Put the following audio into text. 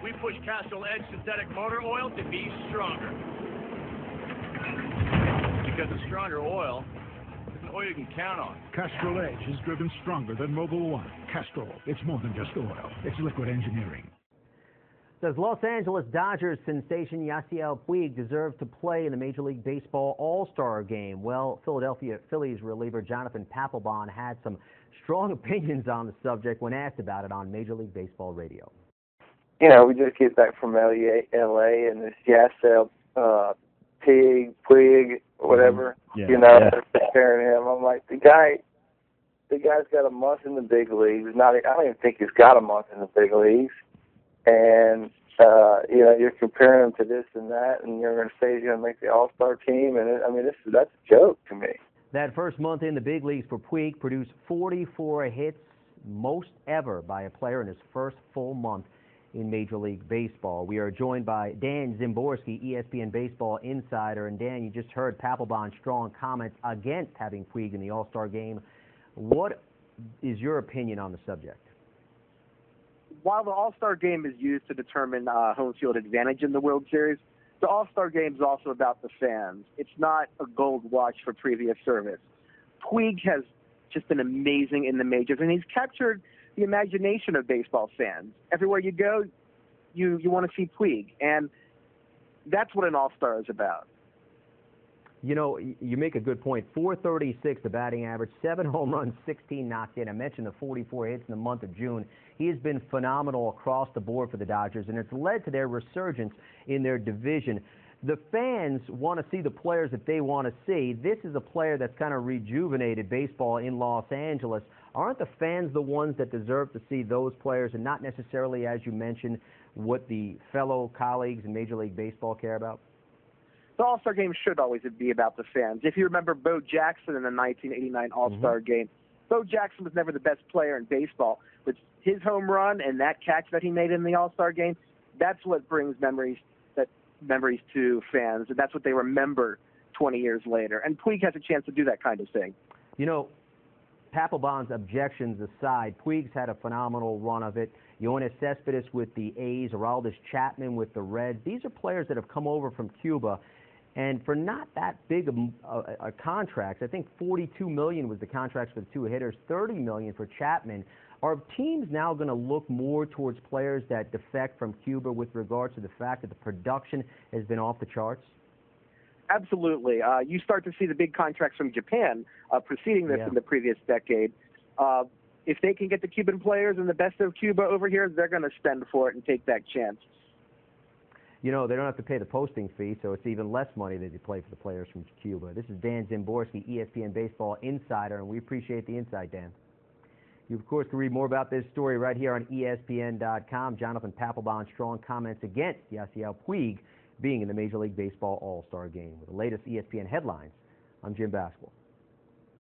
We push Castrol Edge synthetic motor oil to be stronger. Because a stronger oil is an oil you can count on. Castrol Edge is driven stronger than Mobil 1. Castrol, it's more than just oil. It's liquid engineering. Says Los Angeles Dodgers sensation Yasiel Puig deserved to play in the Major League Baseball All-Star Game. Well, Philadelphia Phillies reliever Jonathan Papelbon had some strong opinions on the subject when asked about it on Major League Baseball radio. You know, we just get back from L.A. and this Yasiel Puig, whatever, comparing him. I'm like, the guy's got a month in the big leagues. I don't even think he's got a month in the big leagues. And, you're comparing him to this and that, and you're going to say he's going to make the All-Star team. And, that's a joke to me. That first month in the big leagues for Puig produced 44 hits, most ever by a player in his first full month in Major League Baseball. We are joined by Dan Szymborski, ESPN Baseball Insider. And Dan, you just heard Papelbon's strong comments against having Puig in the All-Star game. What is your opinion on the subject? While the All-Star game is used to determine home field advantage in the World Series, the All-Star game is also about the fans. It's not a gold watch for previous service. Puig has just been amazing in the majors, and he's captured the imagination of baseball fans. Everywhere you go, you want to see Puig, and that's what an All-Star is about. You know, you make a good point. 436 the batting average, 7 home runs, 16 knocked in. I mentioned the 44 hits in the month of June. He has been phenomenal across the board for the Dodgers, and it's led to their resurgence in their division. The fans want to see the players that they want to see. This is a player that's kind of rejuvenated baseball in Los Angeles. Aren't the fans the ones that deserve to see those players and not necessarily, as you mentioned, what the fellow colleagues in Major League Baseball care about? The All-Star game should always be about the fans. If you remember Bo Jackson in the 1989 All-Star game, Bo Jackson was never the best player in baseball, but his home run and that catch that he made in the All-Star game, that's what brings memories to fans, and that's what they remember 20 years later. And Puig has a chance to do that kind of thing. You know, Papelbon's objections aside, Puig's had a phenomenal run of it. Yoenis Cespedes with the A's, Aroldis Chapman with the Reds. These are players that have come over from Cuba, and for not that big a contract, I think $42 million was the contracts for the two hitters, $30 million for Chapman. Are teams now going to look more towards players that defect from Cuba with regards to the fact that the production has been off the charts? Absolutely. You start to see the big contracts from Japan preceding this in the previous decade. If they can get the Cuban players and the best of Cuba over here, they're going to spend for it and take that chance. You know, they don't have to pay the posting fee, so it's even less money that you play for the players from Cuba. This is Dan Szymborski, ESPN Baseball Insider, and we appreciate the insight, Dan. You, of course, can read more about this story right here on ESPN.com. Jonathan Papelbon's strong comments against Yasiel Puig being in the Major League Baseball All-Star Game. With the latest ESPN headlines, I'm Jim Baskell.